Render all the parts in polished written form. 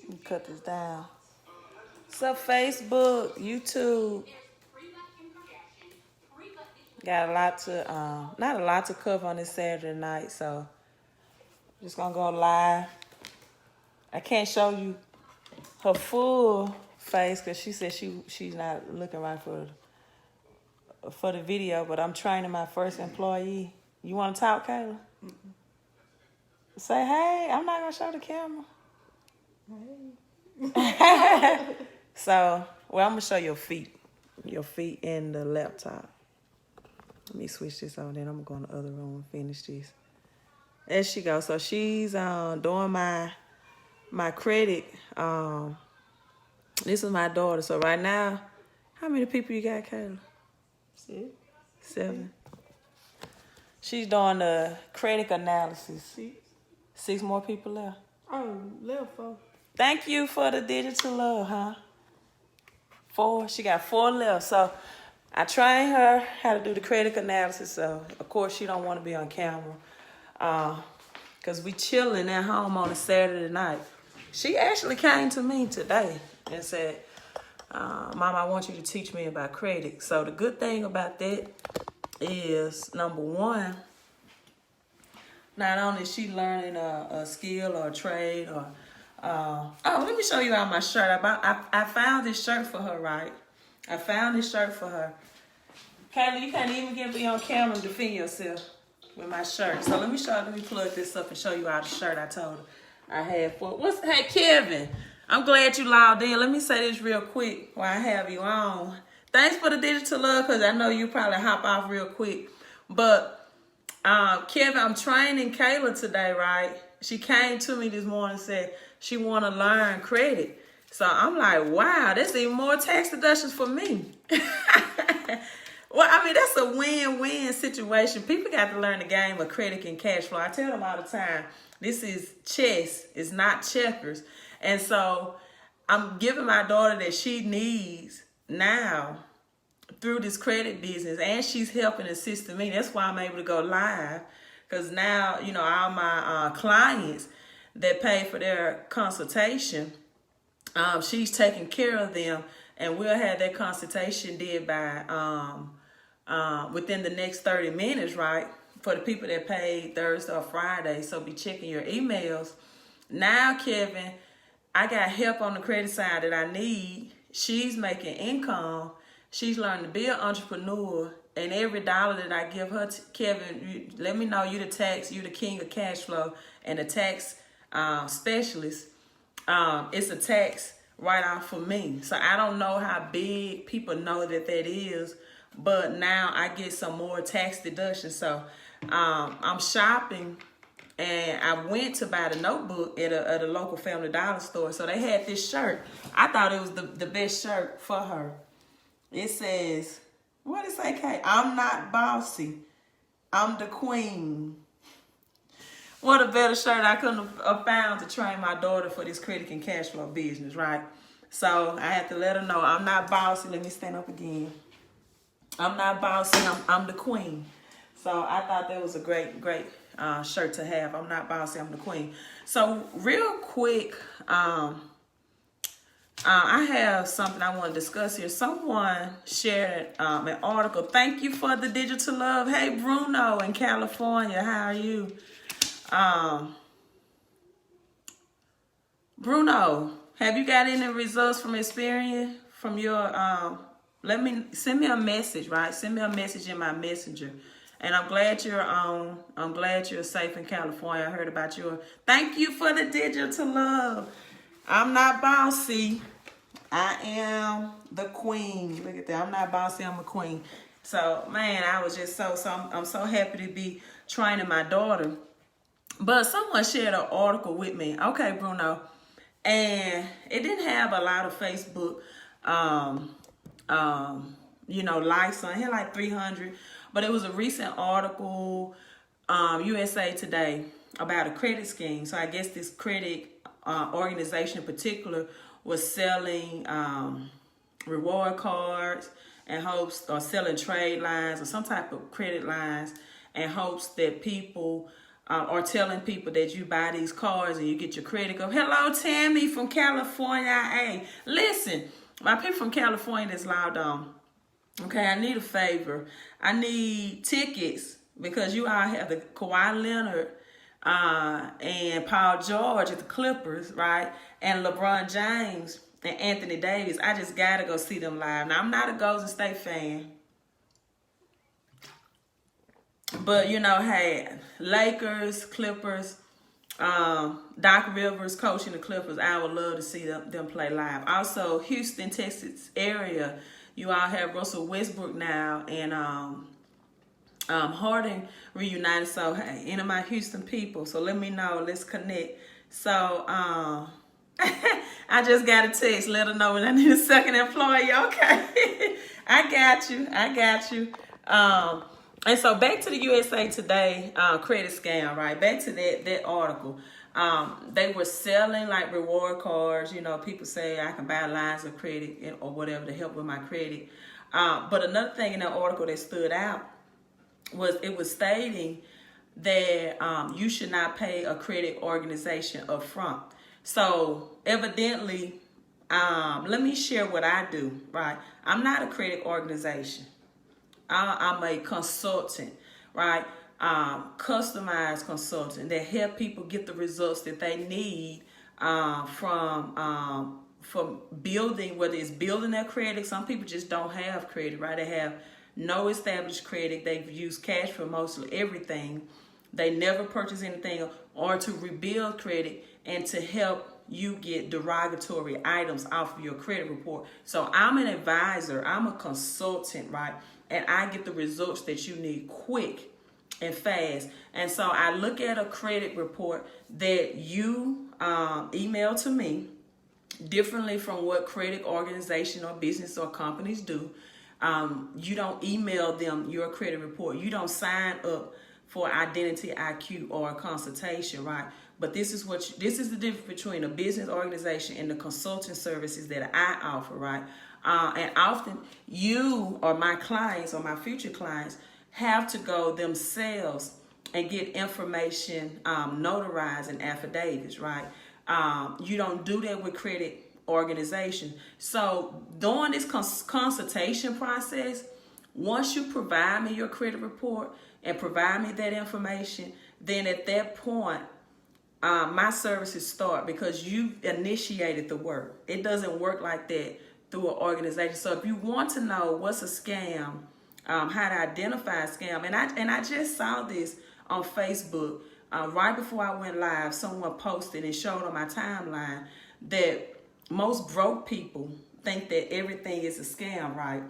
Let me cut this down. So Facebook, YouTube, got a lot to, not a lot to cover on this Saturday night, so just gonna go live. I can't show you her full face because she said she's not looking right for the video, but I'm training my first employee. You want to talk, Kayla? Mm-mm. Say, hey, I'm not going to show the camera. Hey. So, well, I'm going to show your feet in the laptop. Let me switch this on, then I'm going to go in the other room and finish this. There she goes. So, she's doing my credit. This is my daughter. So, right now, how many people you got, Kayla? 7. She's doing the credit analysis. 6 more people left. Oh, left 4. Thank you for the digital love, huh? 4. She got 4 left. So I trained her how to do the credit analysis. So of course she don't want to be on camera, cause we chilling at home on a Saturday night. She actually came to me today and said, Mom, I want you to teach me about credit. So the good thing about that is, number one, not only is she learning a skill or a trade or, let me show you out my shirt. I found this shirt for her, right? I found this shirt for her. Kayla, you can't even get me on camera and defend yourself with my shirt. So let me plug this up and show you out the shirt I told her I had for. Hey, Kevin, I'm glad you logged in. Let me say this real quick while I have you on. Thanks for the digital love, because I know you probably hop off real quick. But, Kevin, I'm training Kayla today, right? She came to me this morning and said she want to learn credit. So I'm like, wow, that's even more tax deductions for me. Well, I mean, that's a win-win situation. People got to learn the game of credit and cash flow. I tell them all the time, this is chess. It's not checkers. And so I'm giving my daughter that she needs now through this credit business, and she's helping assisting me. That's why I'm able to go live, because now, you know, all my clients that pay for their consultation, she's taking care of them, and we'll have that consultation did by within the next 30 minutes, right? For the people that paid Thursday or Friday, so be checking your emails. Now, Kevin, I got help on the credit side that I need. She's making income. She's learning to be an entrepreneur. And every dollar that I give her, Kevin, let me know you the king of cash flow and the tax specialist. It's a tax write-off for me. So I don't know how big people know that is, but now I get some more tax deductions. So I'm shopping. And I went to buy the notebook at a local Family Dollar store. So they had this shirt. I thought it was the best shirt for her. It says, what did it say, Kay? I'm not bossy. I'm the queen. What a better shirt I couldn't have found to train my daughter for this credit and cash flow business, right? So I had to let her know I'm not bossy. Let me stand up again. I'm not bossy. I'm the queen. So I thought that was a great shirt to have. I'm not bossy, I'm the queen. So real quick, I have something I want to discuss here. Someone shared an article. Thank you for the digital love. Hey, Bruno in California, how are you? Bruno, have you got any results from Experian from your, send me a message, right? Send me a message in my messenger. And I'm glad you're on. I'm glad you're safe in California. I heard about your. Thank you for the digital love. I'm not bossy. I am the queen. Look at that. I'm not bossy. I'm a queen. So, man, I was just I'm so happy to be training my daughter. But someone shared an article with me. Okay, Bruno. And it didn't have a lot of Facebook, likes on it. It had like 300. But it was a recent article, USA Today, about a credit scheme. So I guess this credit organization in particular was selling reward cards and hopes, or selling trade lines or some type of credit lines, and hopes that people or telling people that you buy these cars and you get your credit go. Hello, Tammy from California. Hey, listen, my people from California that's logged on. Okay, I need a favor. I need tickets because you all have the Kawhi Leonard and Paul George at the Clippers, right? And LeBron James and Anthony Davis. I just got to go see them live. Now, I'm not a Golden State fan. But, you know, hey, Lakers, Clippers, Doc Rivers coaching the Clippers, I would love to see them play live. Also, Houston, Texas area, you all have Russell Westbrook now and Harden reunited. So, hey, any of my Houston people, so let me know. Let's connect. So, I just got a text. Let her know when I need a second employee. Okay. I got you. And so back to the USA Today credit scam, right? Back to that article. They were selling like reward cards. You know, people say I can buy lines of credit or whatever to help with my credit. But another thing in that article that stood out was it was stating that you should not pay a credit organization up front. So evidently, let me share what I do, right? I'm not a credit organization. I'm a consultant, right? Customized consultant that help people get the results that they need from building, whether it's building their credit. Some people just don't have credit, right? They have no established credit. They've used cash for mostly everything. They never purchase anything, or to rebuild credit and to help you get derogatory items off of your credit report. So I'm an advisor. I'm a consultant, right? And I get the results that you need quick and fast. And so I look at a credit report that you email to me differently from what credit organization or business or companies do. You don't email them your credit report. You don't sign up for Identity IQ or a consultation, right? But this is the difference between a business organization and the consulting services that I offer, right? And often you or my clients or my future clients have to go themselves and get information notarized in affidavits, right? You don't do that with credit organization. So during this consultation process, once you provide me your credit report and provide me that information, then at that point, my services start because you initiated the work. It doesn't work like that through an organization. So if you want to know what's a scam, how to identify a scam, and I just saw this on Facebook right before I went live. Someone posted and showed on my timeline that most broke people think that everything is a scam, right?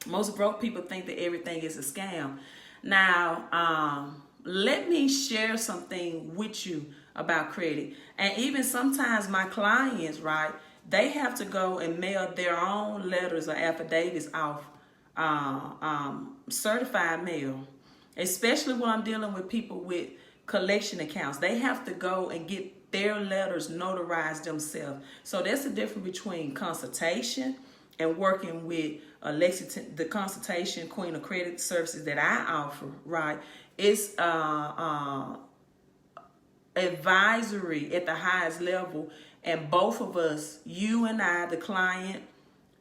Most broke people think that everything is a scam. Now, let me share something with you about credit. And even sometimes my clients, right, they have to go and mail their own letters or affidavits off certified mail, especially when I'm dealing with people with collection accounts. They have to go and get their letters notarized themselves. So that's the difference between consultation and working with Lexington, the consultation queen of credit services that I offer, right? It's advisory at the highest level, and both of us, you and I, the client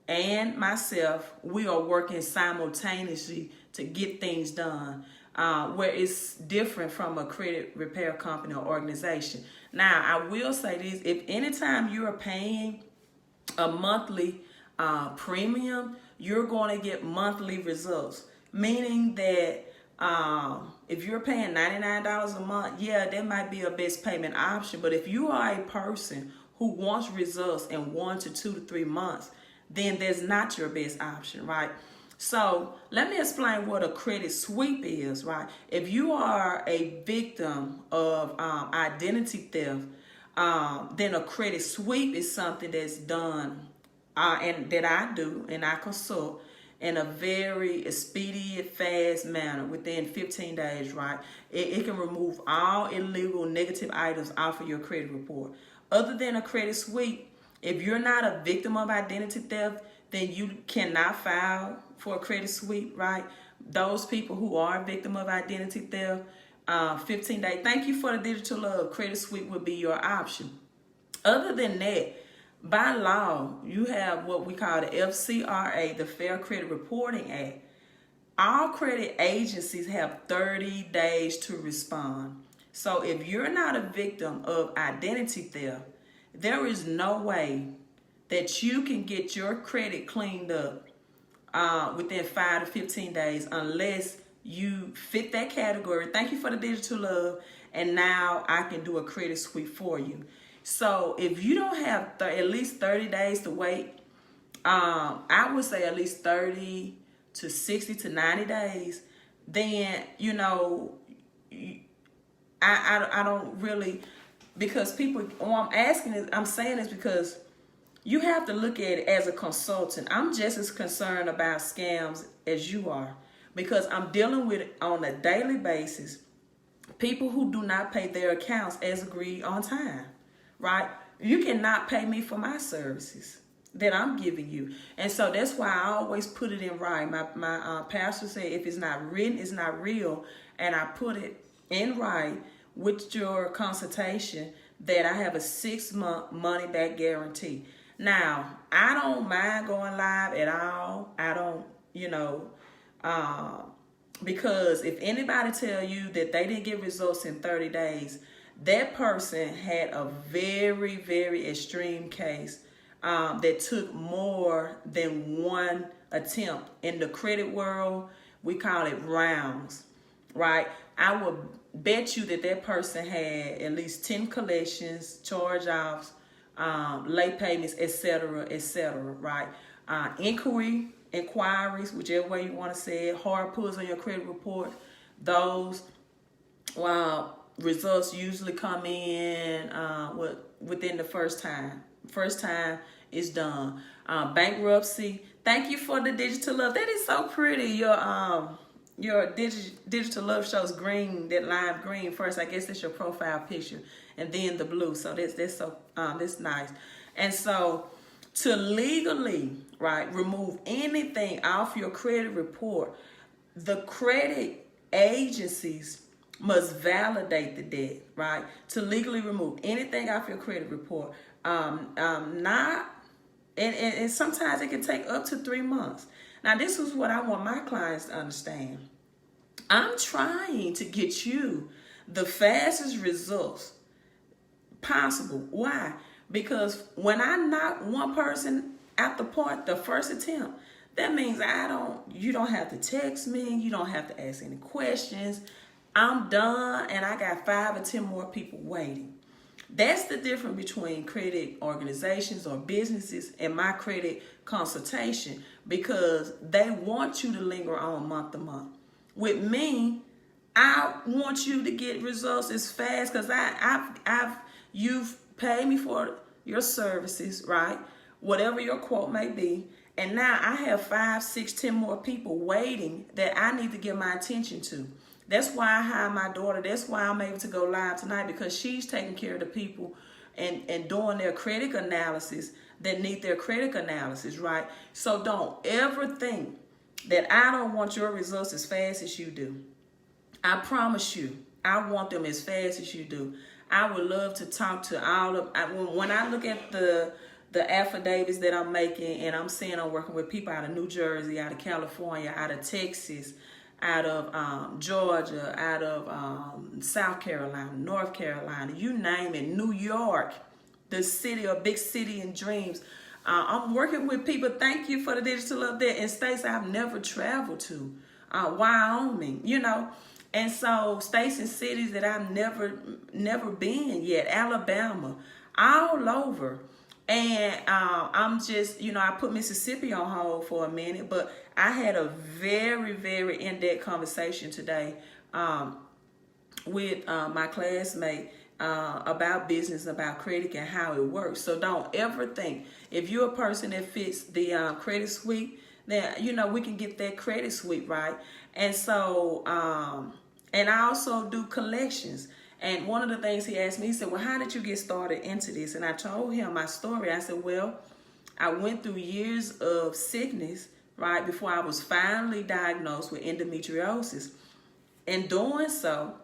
and myself, we are working simultaneously to get things done, where it's different from a credit repair company or organization. Now, I will say this: if anytime you're paying a monthly premium, you're going to get monthly results, meaning that if you're paying $99 a month, yeah, that might be a best payment option. But if you are a person who wants results in 1 to 2 to 3 months, then that's not your best option, right? So let me explain what a credit sweep is, right? If you are a victim of identity theft, then a credit sweep is something that's done and that I do and I consult in a very speedy, fast manner within 15 days, right? It can remove all illegal negative items off of your credit report. Other than a credit sweep, if you're not a victim of identity theft, then you cannot file for a credit sweep, right? Those people who are a victim of identity theft, 15 day. Thank you for the digital love. Credit Suite would be your option. Other than that, by law, you have what we call the FCRA, the Fair Credit Reporting Act. All credit agencies have 30 days to respond. So if you're not a victim of identity theft, there is no way that you can get your credit cleaned up within 5 to 15 days unless you fit that category. Thank you for the digital love. And now I can do a credit suite for you. So if you don't have at least 30 days to wait, I would say at least 30 to 60 to 90 days, then, you know, I don't really, because people, I'm saying this because you have to look at it as a consultant. I'm just as concerned about scams as you are, because I'm dealing with it on a daily basis. People who do not pay their accounts as agreed on time, right? You cannot pay me for my services that I'm giving you. And so that's why I always put it in writing. My pastor said, if it's not written, it's not real. And I put it in writing with your consultation that I have a 6-month money back guarantee. Now, I don't mind going live at all. I don't, because if anybody tell you that they didn't get results in 30 days, that person had a very, very extreme case that took more than one attempt. In the credit world, we call it rounds, right? I would bet you that person had at least 10 collections, charge-offs, late payments, etc., right? Inquiries, whichever way you want to say it, hard pulls on your credit report, those results usually come in within the first time. First time is done. Bankruptcy. Thank you for the digital love. That is so pretty. Your digital love shows green, that lime green first. I guess that's your profile picture, and then the blue. So that's nice. And so to legally, right, remove anything off your credit report, the credit agencies must validate the debt, right? To legally remove anything off your credit report. And sometimes it can take up to 3 months. Now, this is what I want my clients to understand. I'm trying to get you the fastest results possible. Why? Because when I knock one person at the point, the first attempt, that means you don't have to text me. You don't have to ask any questions. I'm done, and I got 5 or 10 more people waiting. That's the difference between credit organizations or businesses and my credit consultation, because they want you to linger on month to month. With me, I want you to get results as fast, because you've paid me for your services, right? Whatever your quote may be. And now I have 5, 6, 10 more people waiting that I need to give my attention to. That's why I hired my daughter. That's why I'm able to go live tonight, because she's taking care of the people and doing their credit analysis that need their credit analysis, right? So don't ever think that I don't want your results as fast as you do. I promise you, I want them as fast as you do. I would love to talk to all of, when I look at the affidavits that I'm making, and I'm saying I'm working with people out of New Jersey, out of California, out of Texas, out of Georgia, out of South Carolina, North Carolina, you name it, New York, the city, a big city in dreams. I'm working with people, thank you for the digital up there, in states I've never traveled to, Wyoming, and so states and cities that I've never been yet, Alabama, all over. And I'm just, I put Mississippi on hold for a minute, but I had a very, very in-depth conversation today with my classmate about business, about credit and how it works. So don't ever think, if you're a person that fits the credit suite, then, we can get that credit suite, right? And so, and I also do collections. And one of the things he asked me, he said, well, how did you get started into this? And I told him my story. I said, well, I went through years of sickness, right, before I was finally diagnosed with endometriosis. In doing so,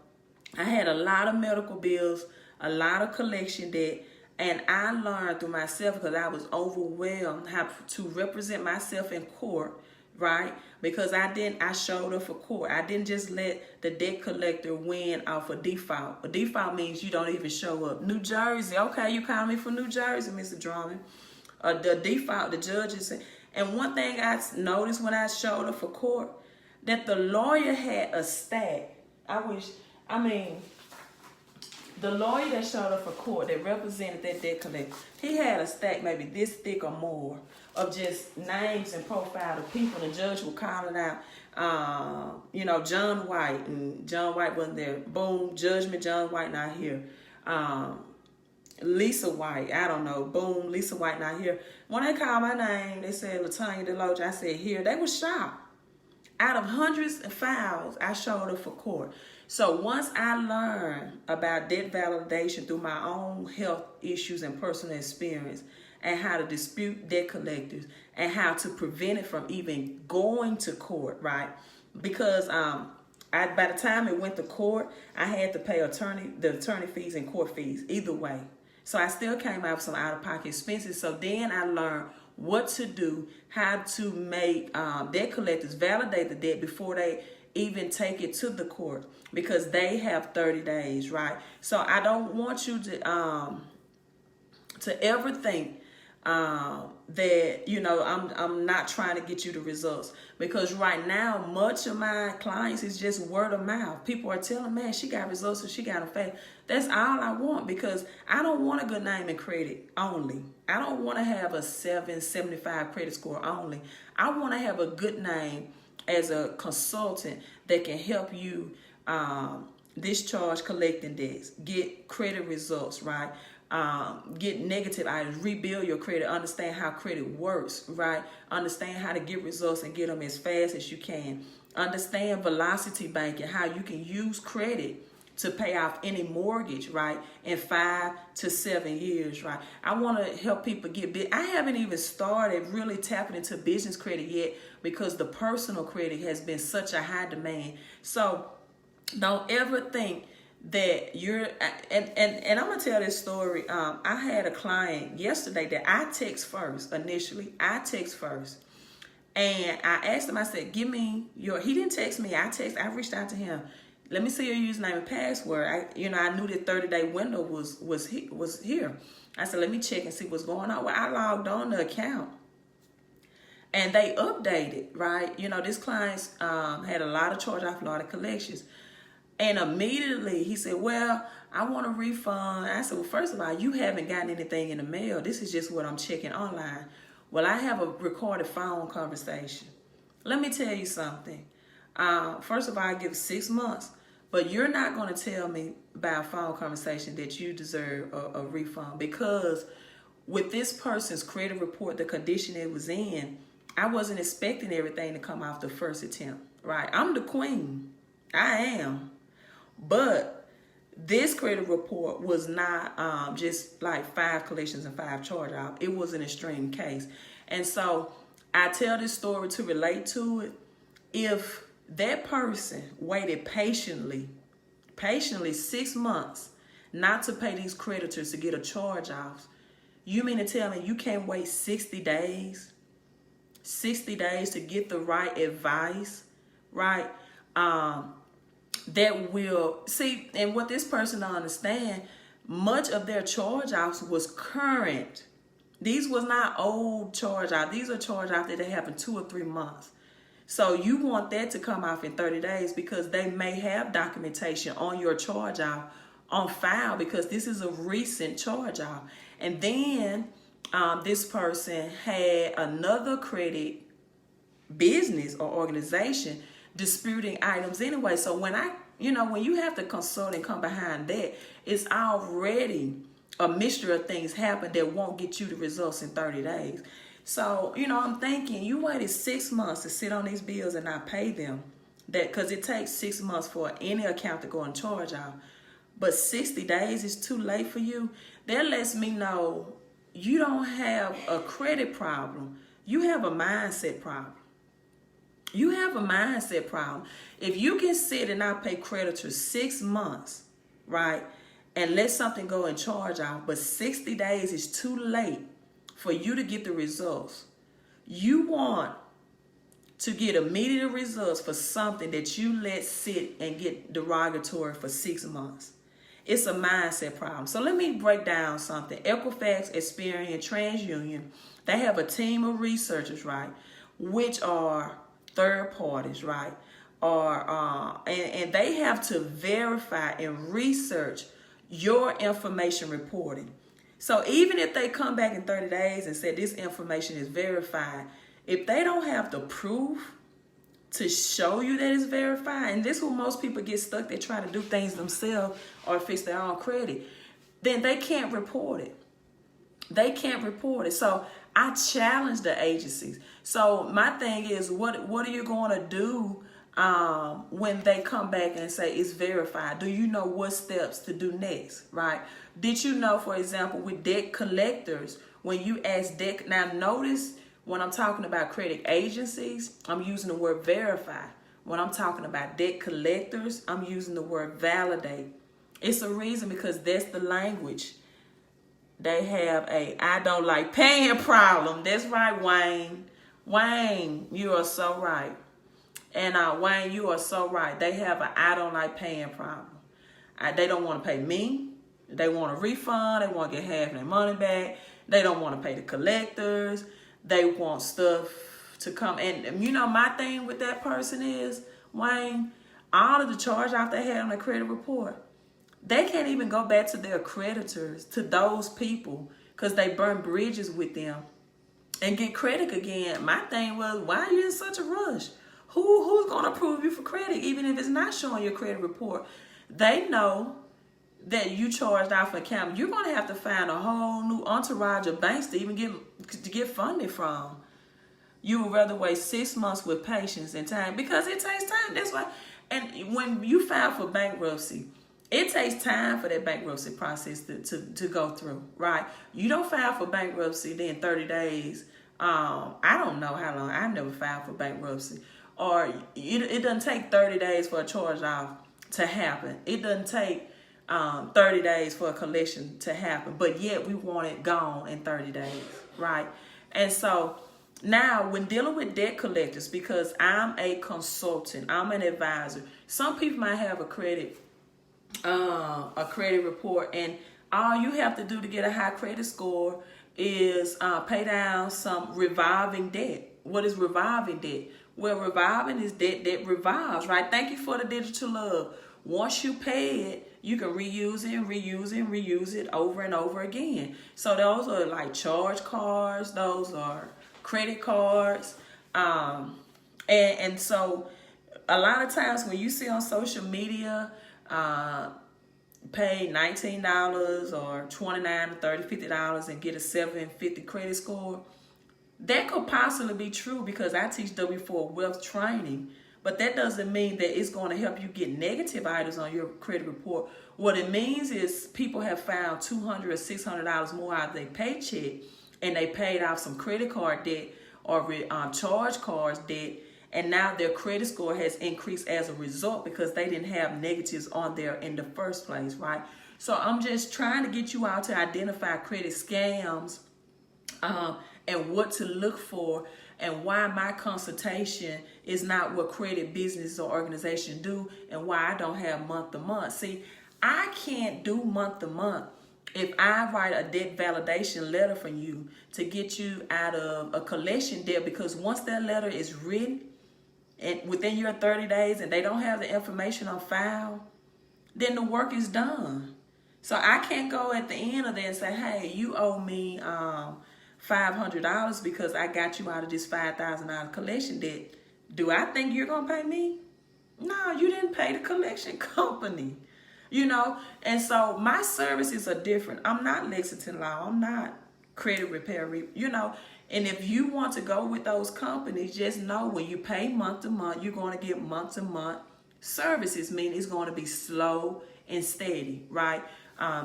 I had a lot of medical bills, a lot of collection debt, and I learned through myself because I was overwhelmed how to represent myself in court, right? Because I showed up for court. I didn't just let the debt collector win off a default. A default means you don't even show up. New Jersey, okay, you call me from New Jersey, Mr. Drummond. The default, the judges. And one thing I noticed when I showed up for court, that the lawyer had a stack. The lawyer that showed up for court that represented that debt collector, he had a stack maybe this thick or more of just names and profile of people. The judge was calling out, John White, and John White wasn't there. Boom, judgment, John White not here. Lisa White, I don't know. Boom, Lisa White not here. When they called my name, they said LaTanya DeLoach. I said here. They were shocked. Out of hundreds of files, I showed up for court. So once I learned about debt validation through my own health issues and personal experience, and how to dispute debt collectors, and how to prevent it from even going to court, right? Because by the time it went to court, I had to pay the attorney fees and court fees either way. So I still came out with some out-of-pocket expenses. So then I learned what to do, how to make debt collectors validate the debt before they even take it to the court, because they have 30 days, right? So I don't want you to ever think that, I'm not trying to get you the results, because right now much of my clients is just word of mouth. People are telling, man, she got results and she got a faith. That's all I want, because I don't want a good name and credit only. I don't want to have a 775 credit score only. I want to have a good name as a consultant that can help you discharge collecting debts, get credit results, right? Get negative items, rebuild your credit, understand how credit works, right? Understand how to get results and get them as fast as you can. Understand velocity banking, how you can use credit to pay off any mortgage, right, in 5 to 7 years, right? I want to help people get big. I haven't even started really tapping into business credit yet, because the personal credit has been such a high demand. So don't ever think that you're, and I'm gonna tell this story. I had a client yesterday that I text first. Initially, I text first, and I asked him. I said, "Give me your." He didn't text me. I reached out to him. Let me see your username and password. I knew the 30-day window was here. I said, let me check and see what's going on. Well, I logged on the account, and they updated, right? This client had a lot of charge-off, a lot of collections. And immediately he said, well, I want a refund. I said, well, first of all, you haven't gotten anything in the mail. This is just what I'm checking online. Well, I have a recorded phone conversation. Let me tell you something. First of all, I give 6 months. But you're not going to tell me by a phone conversation that you deserve a refund, because with this person's credit report, the condition it was in, I wasn't expecting everything to come off the first attempt, right? I'm the queen. I am. But this credit report was not just like 5 collections and 5 charge-offs. It was an extreme case. And so I tell this story to relate to it. If that person waited patiently 6 months not to pay these creditors to get a charge off, you mean to tell me you can't wait 60 days? 60 days to get the right advice, right? That will, see, and what this person don't understand, much of their charge-offs was current. These was not old charge-offs. These are charge-offs that they have in 2 or 3 months. So you want that to come off in 30 days, because they may have documentation on your charge-off on file, because this is a recent charge-off. And then this person had another credit business or organization disputing items anyway. So when when you have to consult and come behind that, it's already a mixture of things happen that won't get you the results in 30 days. So, I'm thinking you waited 6 months to sit on these bills and not pay them, because it takes 6 months for any account to go in charge off. But 60 days is too late for you. That lets me know you don't have a credit problem. You have a mindset problem. You have a mindset problem. If you can sit and not pay creditors 6 months right, and let something go and charge out, but 60 days is too late for you to get the results. You want to get immediate results for something that you let sit and get derogatory for 6 months. It's a mindset problem. So let me break down something. Equifax, Experian, TransUnion, they have a team of researchers, right, which are third parties, right, and they have to verify and research your information reporting. So even if they come back in 30 days and say this information is verified, if they don't have the proof to show you that it's verified, and this is where most people get stuck, they try to do things themselves or fix their own credit, then they can't report it. They can't report it. So I challenge the agencies. So my thing is, what are you going to do when they come back and say it's verified? Do you know what steps to do next, right? Did you know, for example, with debt collectors, when you ask debt, now notice when I'm talking about credit agencies, I'm using the word verify. When I'm talking about debt collectors, I'm using the word validate. It's a reason, because that's the language. They have a I don't like paying problem. That's right, Wayne. Wayne, you are so right. And Wayne, you are so right. They have an I don't like paying problem. They don't want to pay me. They want a refund. They want to get half their money back. They don't want to pay the collectors. They want stuff to come. And you know, my thing with that person is, Wayne, all of the charge-off they had on their credit report, they can't even go back to their creditors, to those people, because they burn bridges with them and get credit again. My thing was, why are you in such a rush? Who's going to approve you for credit, even if it's not showing your credit report? They know that you charged out for account. You're going to have to find a whole new entourage of banks to even get funding from. You would rather wait 6 months with patience and time, because it takes time. That's why. And when you file for bankruptcy, it takes time for that bankruptcy process to go through, right? You don't file for bankruptcy, then 30 days. I don't know how long. I've never filed for bankruptcy. Or it doesn't take 30 days for a charge-off to happen. It doesn't take 30 days for a collection to happen. But yet we want it gone in 30 days, right? And so now when dealing with debt collectors, because I'm a consultant, I'm an advisor, some people might have a credit report, and all you have to do to get a high credit score is pay down some revolving debt. What is revolving debt? Well, revolving is debt that revolves, right? Thank you for the digital love. Once you pay it, you can reuse it and reuse it and reuse it over and over again. So those are like charge cards, those are credit cards. And so a lot of times when you see on social media, pay $19 or $29, $30, $50 and get a 750 credit score, that could possibly be true, because I teach W4 wealth training, but that doesn't mean that it's going to help you get negative items on your credit report. What it means is people have found $200 or $600 more out of their paycheck, and they paid off some credit card debt or charge cards debt, and now their credit score has increased as a result, because they didn't have negatives on there in the first place, right? So I'm just trying to get you out to identify credit scams, and what to look for, and why my consultation is not what credit business or organization do, and why I don't have month to month. See, I can't do month to month if I write a debt validation letter for you to get you out of a collection debt, because once that letter is written and within your 30 days and they don't have the information on file, then the work is done. So I can't go at the end of that and say, hey, you owe me $500 because I got you out of this $5,000 collection debt. Do I think you're going to pay me? No, you didn't pay the collection company. You know, and so my services are different. I'm not Lexington Law. I'm not credit repair, you know. And if you want to go with those companies, just know when you pay month to month, you're going to get month to month services, meaning it's going to be slow and steady, right?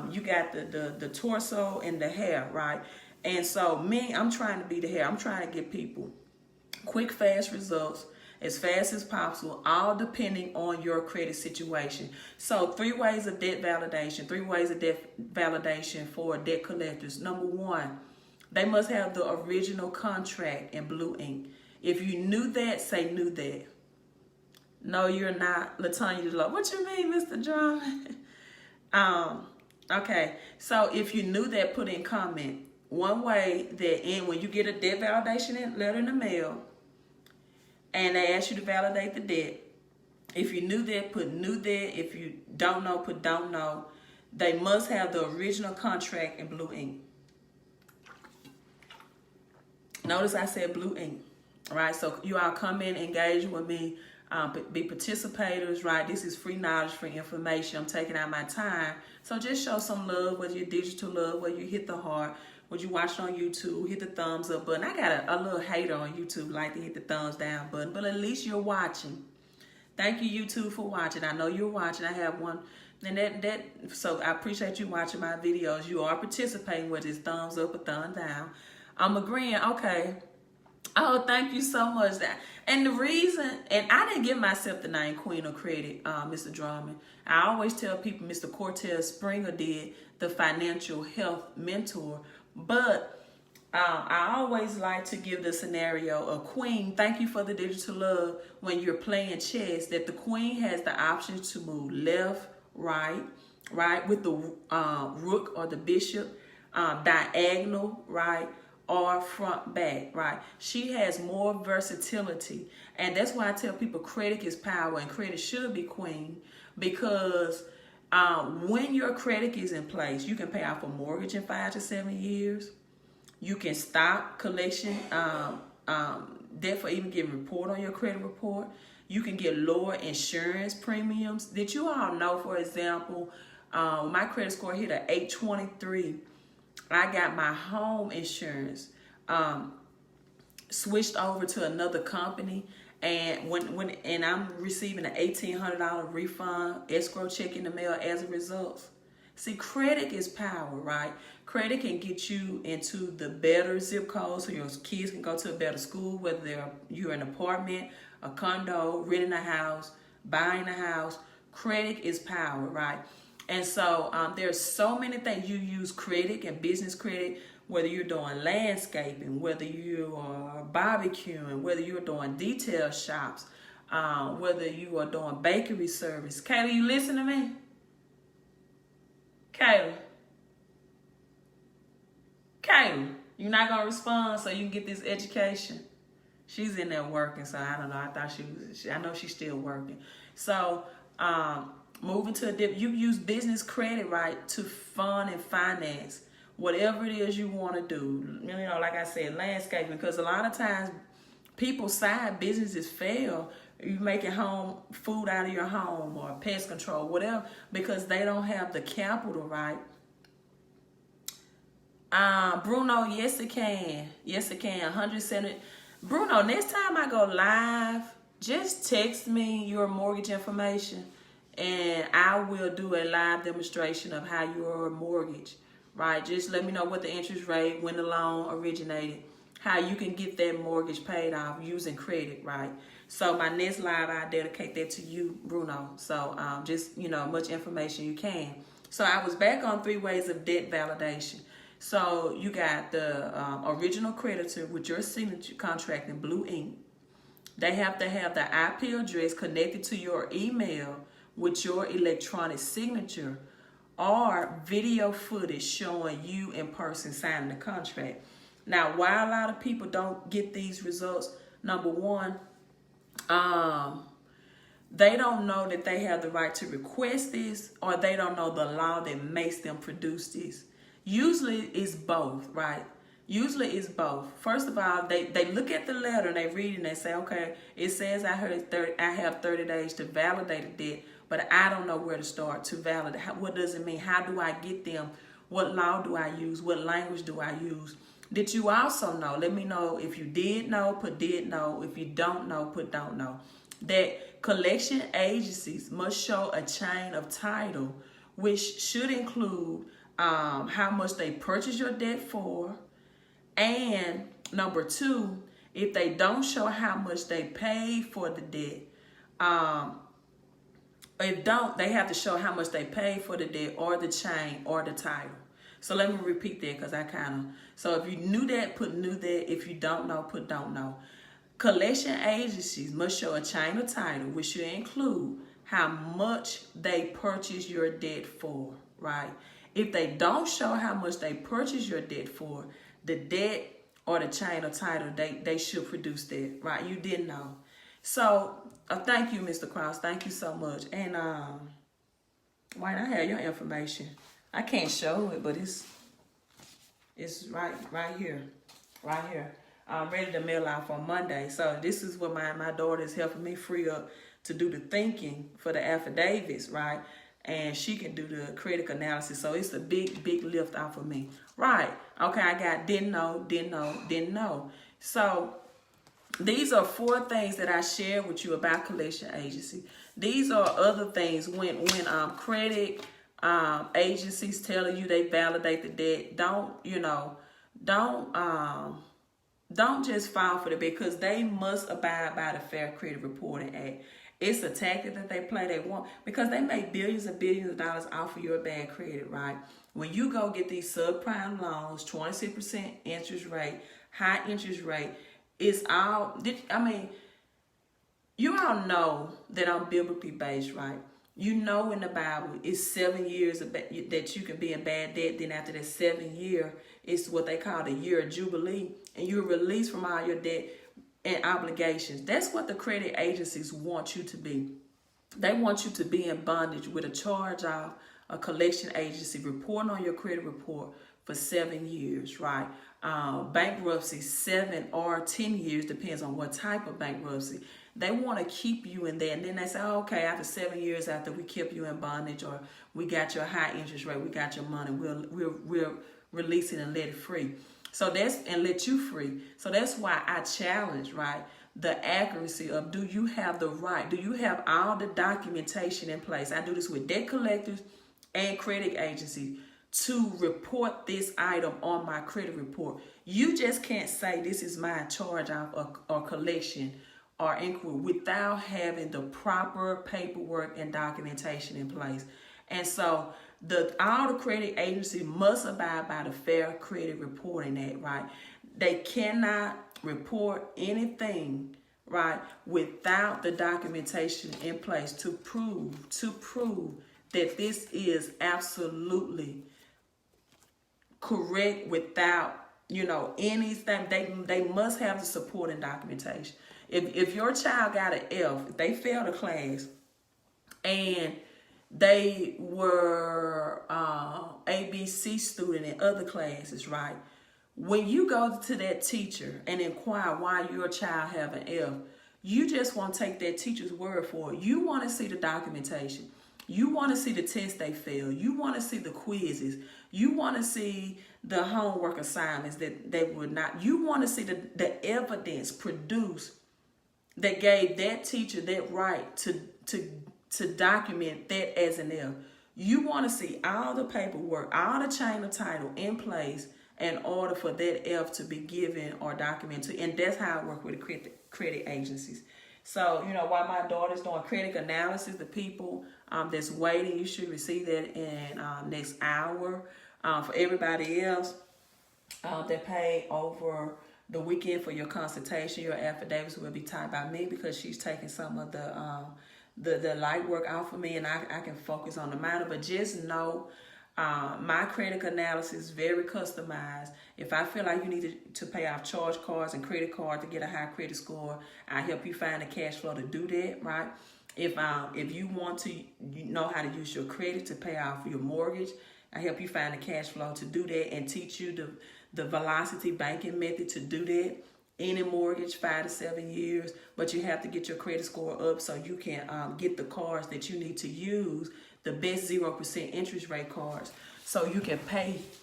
You got the torso and the hair, right? And so me, I'm trying to be the hair. I'm trying to give people quick, fast results. as fast as possible, all depending on your credit situation. So 3 ways of debt validation, 3 ways of debt validation for debt collectors. Number 1, they must have the original contract in blue ink. If you knew that, say knew that. No, you're not LaTanya DeLoach. What you mean, Mr. Drummond? Okay, so if you knew that, put in comment. One way that when you get a debt validation letter in the mail and they ask you to validate the debt, if you knew that, put knew that. If you don't know, put don't know. They must have the original contract in blue ink. Notice I said blue ink, right? So you all come in, engage with me, be participators, right? This is free knowledge, free information. I'm taking out my time. So just show some love, whether you're digital love, whether you hit the heart, whether you watch it on YouTube, hit the thumbs up button. I got a little hater on YouTube, like to hit the thumbs down button, but at least you're watching. Thank you, YouTube, for watching. I know you're watching. I have one. And so I appreciate you watching my videos. You are participating, whether it's thumbs up or thumbs down. I'm agreeing. Okay. Oh, thank you so much. And the reason, and I didn't give myself the name Queen of Credit, Mr. Drummond. I always tell people Mr. Cortez Springer did the financial health mentor. But I always like to give the scenario of queen. Thank you for the digital love. When you're playing chess, that the queen has the option to move left, right with the rook or the bishop, diagonal, right, or front back, right? She has more versatility. And that's why I tell people credit is power and credit should be queen, because when your credit is in place, you can pay off a mortgage in 5 to 7 years. You can stop collection debt for even getting report on your credit report. You can get lower insurance premiums. Did you all know, for example, my credit score hit an 823. I got my home insurance switched over to another company, and when I'm receiving an $1,800 refund, escrow check in the mail as a result. See, credit is power, right? Credit can get you into the better zip code, so your kids can go to a better school, whether you're in an apartment, a condo, renting a house, buying a house. Credit is power, right? And so there's so many things. You use credit and business credit, whether you're doing landscaping, whether you are barbecuing, whether you're doing detail shops, whether you are doing bakery service. Kayla, you listen to me? Kayla, you're not going to respond so you can get this education? She's in there working, so I don't know. I thought I know she's still working. So, moving to a different, you use business credit, right, to fund and finance whatever it is you want to do. You know, like I said, landscaping, because a lot of times people's side businesses fail. You're making home food out of your home or pest control, whatever, because they don't have the capital, right? Bruno, yes it can. Yes it can. 170. Bruno, next time I go live, just text me your mortgage information, and I will do a live demonstration of how your mortgage, right? Just let me know what the interest rate, when the loan originated, how you can get that mortgage paid off using credit, right? So my next live, I dedicate that to you, Bruno. So just, much information you can. So I was back on 3 ways of debt validation. So you got the original creditor with your signature contract in blue ink. They have to have the IP address connected to your email with your electronic signature, or video footage showing you in person signing the contract. Now, why a lot of people don't get these results, number one, they don't know that they have the right to request this, or they don't know the law that makes them produce this. Usually it's both, right? Usually it's both. First of all, they look at the letter and they read it and they say, okay, it says I have 30 days to validate a debt, but I don't know where to start to validate. What does it mean? How do I get them? What law do I use? What language do I use? Did you also know? Let me know if you did know, put did know. If you don't know, put don't know. That collection agencies must show a chain of title, which should include how much they purchased your debt for, and number 2, If they don't show how much they paid for the debt, they have to show how much they paid for the debt or the chain or the title. So let me repeat that because so if you knew that, put knew that. If you don't know, put don't know. Collection agencies must show a chain or title, which should include how much they purchased your debt for, right? If they don't show how much they purchased your debt for, the debt or the chain or title, they should produce that, right? You didn't know. So thank you, Mr. Cross. Thank you so much. And Wayne, I have your information. I can't show it, but it's right here. Right here. I'm ready to mail out for Monday. So this is what my daughter is helping me free up to do the thinking for the affidavits, right? And she can do the credit analysis. So it's a big lift off of me. Right. Okay, I got didn't know. So these are 4 things that I shared with you about collection agency. These are other things when credit agencies telling you they validate the debt, don't just file for the bid, because they must abide by the Fair Credit Reporting Act. It's a tactic that they play. They want, because they make billions and billions of dollars off of your bad credit, right? When you go get these subprime loans, 26% interest rate, high interest rate, it's all, you all know that I'm biblically based, right? You know in the Bible, it's 7 years that you can be in bad debt. Then after that 7 year, it's what they call the year of Jubilee. And you're released from all your debt and obligations. That's what the credit agencies want you to be. They want you to be in bondage with a charge off, a collection agency reporting on your credit report for 7 years, right? Bankruptcy, 7 or 10 years, depends on what type of bankruptcy. They want to keep you in there. And then they say, oh, okay, after 7 years after we kept you in bondage, or we got your high interest rate, we got your money, we'll release it and let it free. So and let you free. So that's why I challenge, right, the accuracy of, do you have the right? Do you have all the documentation in place? I do this with debt collectors and credit agencies to report this item on my credit report. You just can't say this is my charge off or collection or inquiry without having the proper paperwork and documentation in place. And so all the credit agencies must abide by the Fair Credit Reporting Act, right? They cannot report anything, right, without the documentation in place to prove that this is absolutely correct without, anything. They must have the supporting documentation. If your child got an F, if they failed a class, and they were ABC student in other classes, right? When you go to that teacher and inquire why your child have an F, you just won't take that teacher's word for it. You want to see the documentation. You want to see the tests they failed. You want to see the quizzes. You want to see the homework assignments that they would not. You want to see the evidence produced that gave that teacher that right to document that as an F. You want to see all the paperwork, all the chain of title in place in order for that F to be given or documented. And that's how I work with the credit agencies. So, while my daughter's doing credit analysis, the people that's waiting, you should receive that in next hour. For everybody else that paid over the weekend for your consultation, your affidavits will be typed by me, because she's taking some of the light work out for me, and I can focus on the minor. But just know my credit analysis is very customized. If I feel like you need to pay off charge cards and credit cards to get a high credit score, I help you find a cash flow to do that, right? If you want to know how to use your credit to pay off your mortgage, I help you find a cash flow to do that and teach you the velocity banking method to do that. Any mortgage, 5 to 7 years, but you have to get your credit score up so you can get the cards that you need to use, the best 0% interest rate cards, so you can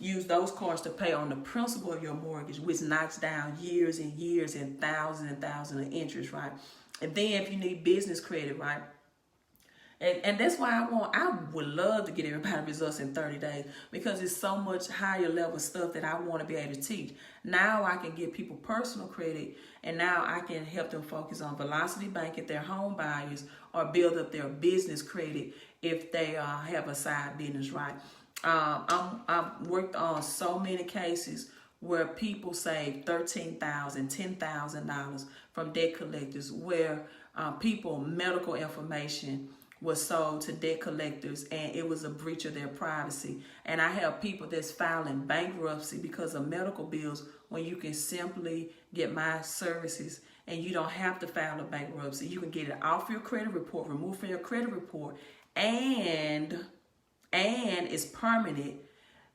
use those cards to pay on the principal of your mortgage, which knocks down years and years and thousands of interest, right? And then if you need business credit, right, And that's why I would love to get everybody results in 30 days, because it's so much higher level stuff that I want to be able to teach. Now I can give people personal credit, and now I can help them focus on velocity bank if they're home buyers, or build up their business credit if they have a side business, right? I've worked on so many cases where people save $13,000, $10,000 from debt collectors, where people medical information was sold to debt collectors and it was a breach of their privacy. And I have people that's filing bankruptcy because of medical bills, when you can simply get my services and you don't have to file a bankruptcy. You can get it off your credit report, removed from your credit report, and it's permanent.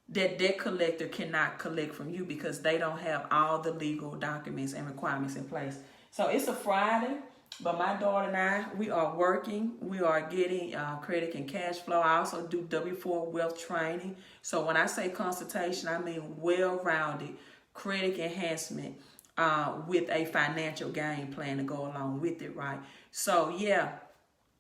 That debt collector cannot collect from you because they don't have all the legal documents and requirements in place. So it's a Friday, but my daughter and I, we are working. We are getting credit and cash flow. I also do W4 wealth training. So when I say consultation, I mean well-rounded credit enhancement with a financial game plan to go along with it, right? So yeah,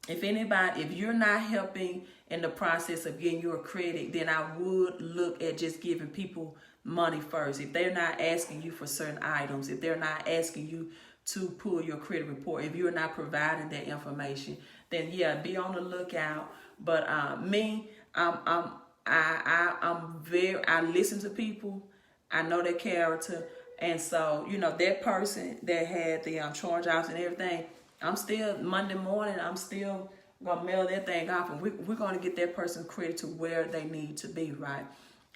if you're not helping in the process of getting your credit, then I would look at just giving people money first. If they're not asking you for certain items, if they're not asking you to pull your credit report, if you're not providing that information, then yeah, be on the lookout. But I listen to people. I know their character, and so that person that had the charge offs and everything, I'm still Monday morning. I'm still gonna mail that thing off, and we're gonna get that person credit to where they need to be, right?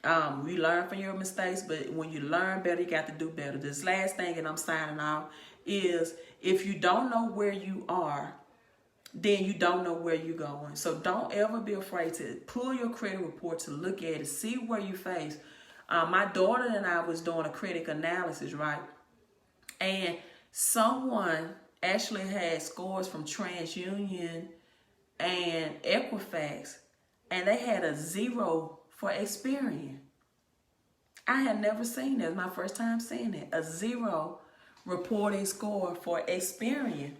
You learn from your mistakes, but when you learn better, you got to do better. This last thing, and I'm signing off, is if you don't know where you are, then you don't know where you're going. So don't ever be afraid to pull your credit report to look at it, see where you face. My daughter and I was doing a credit analysis, right? And someone actually had scores from TransUnion and Equifax, and they had a 0 for Experian. I had never seen that. It was my first time seeing it. A 0 reporting score for Experian.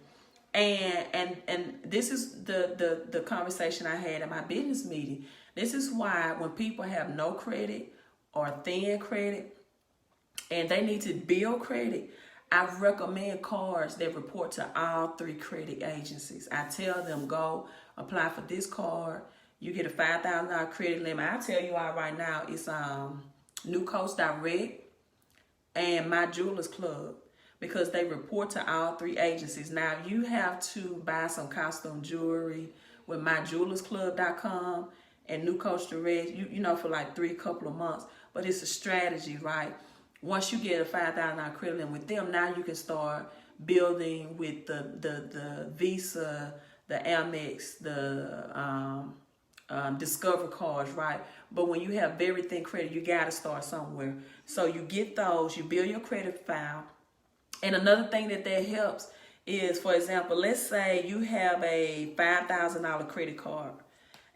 And this is the conversation I had at my business meeting. This is why when people have no credit or thin credit and they need to build credit, I recommend cards that report to all 3 credit agencies. I tell them, go apply for this card. You get a $5,000 credit limit. I tell you all right now, it's New Coast Direct and My Jewelers Club, because they report to all 3 agencies. Now, you have to buy some costume jewelry with myjewelersclub.com and New Coast Direct, for like couple of months. But it's a strategy, right? Once you get a $5,000 credit limit with them, now you can start building with the Visa, the Amex, the Discover cards, right? But when you have very thin credit, you got to start somewhere. So you get those, you build your credit file. And another thing that helps is, for example, let's say you have a $5,000 credit card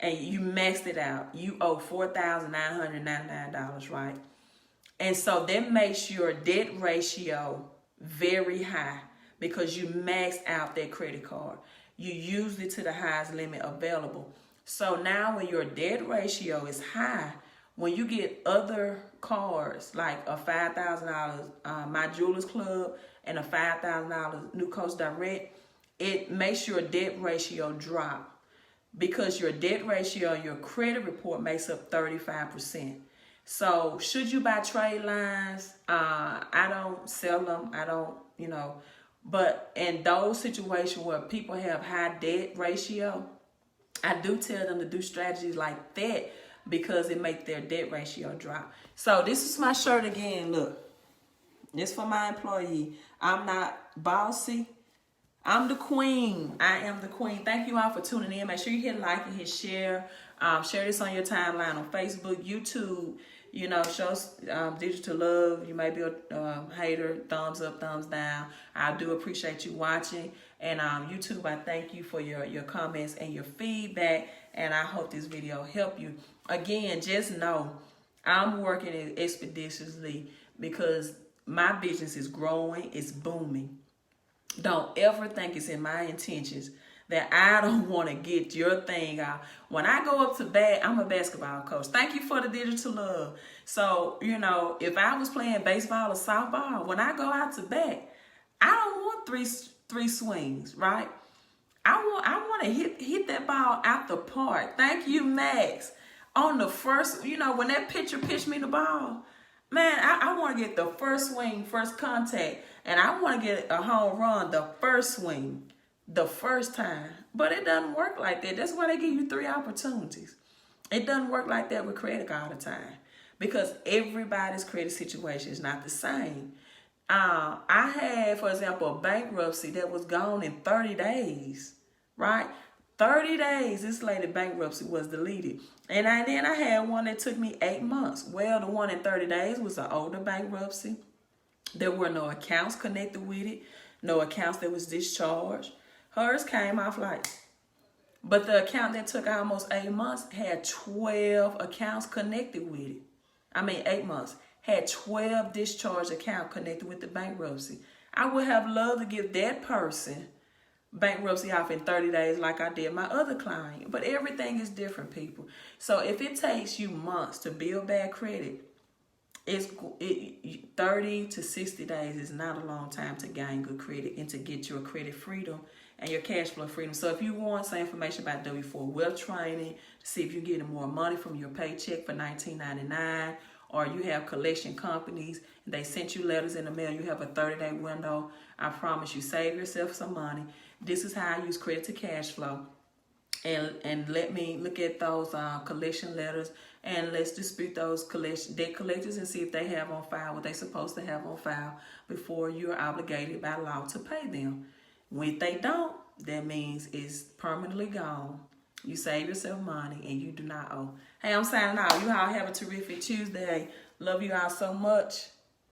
and you maxed it out. You owe $4,999, right? And so that makes your debt ratio very high because you maxed out that credit card. You used it to the highest limit available. So now when your debt ratio is high, when you get other cards like a $5,000 My Jewelers Club and a $5,000 New Coast Direct, it makes your debt ratio drop, because your debt ratio, your credit report makes up 35%. So should you buy trade lines? I don't sell them. I don't, but in those situations where people have high debt ratio, I do tell them to do strategies like that because it makes their debt ratio drop. So this is my shirt again. Look, this for my employee. I'm not bossy. I'm the queen. I am the queen. Thank you all for tuning in. Make sure you hit like and hit share. Share this on your timeline on Facebook, YouTube. Show digital love. You may be a hater. Thumbs up, thumbs down. I do appreciate you watching. And YouTube, I thank you for your comments and your feedback. And I hope this video helped you. Again, just know I'm working expeditiously because my business is growing. It's booming. Don't ever think it's in my intentions that I don't want to get your thing out. When I go up to bat, I'm a basketball coach. Thank you for the digital love. So, you know, if I was playing baseball or softball, when I go out to bat, I don't want three swings, right? I want to hit that ball out the park. Thank you, Max. On the first, you know, when that pitcher pitched me the ball, man, I want to get the first swing, first contact, and I want to get a home run the first swing, the first time. But it doesn't work like that. That's why they give you 3 opportunities. It doesn't work like that with credit all the time, because everybody's credit situation is not the same. I had, for example, a bankruptcy that was gone in 30 days, right? 30 days, this lady bankruptcy was deleted. And then I had one that took me 8 months. Well, the one in 30 days was an older bankruptcy. There were no accounts connected with it, no accounts that was discharged. Hers came off like, but the account that took almost 8 months had 12 accounts connected with it. 8 months. Had 12 discharge accounts connected with the bankruptcy. I would have loved to give that person bankruptcy off in 30 days like I did my other client. But everything is different, people. So if it takes you months to build bad credit, 30 to 60 days is not a long time to gain good credit and to get your credit freedom and your cash flow freedom. So if you want some information about W4 Wealth Training, to see if you're getting more money from your paycheck for $19.99, or you have collection companies, and they sent you letters in the mail, you have a 30-day window, I promise you, save yourself some money. This is how I use credit to cash flow. And let me look at those collection letters, and let's dispute those debt collectors and see if they have on file what they're supposed to have on file before you're obligated by law to pay them. If they don't, that means it's permanently gone. You save yourself money and you do not owe. Hey, I'm signing out. You all have a terrific Tuesday. Love you all so much.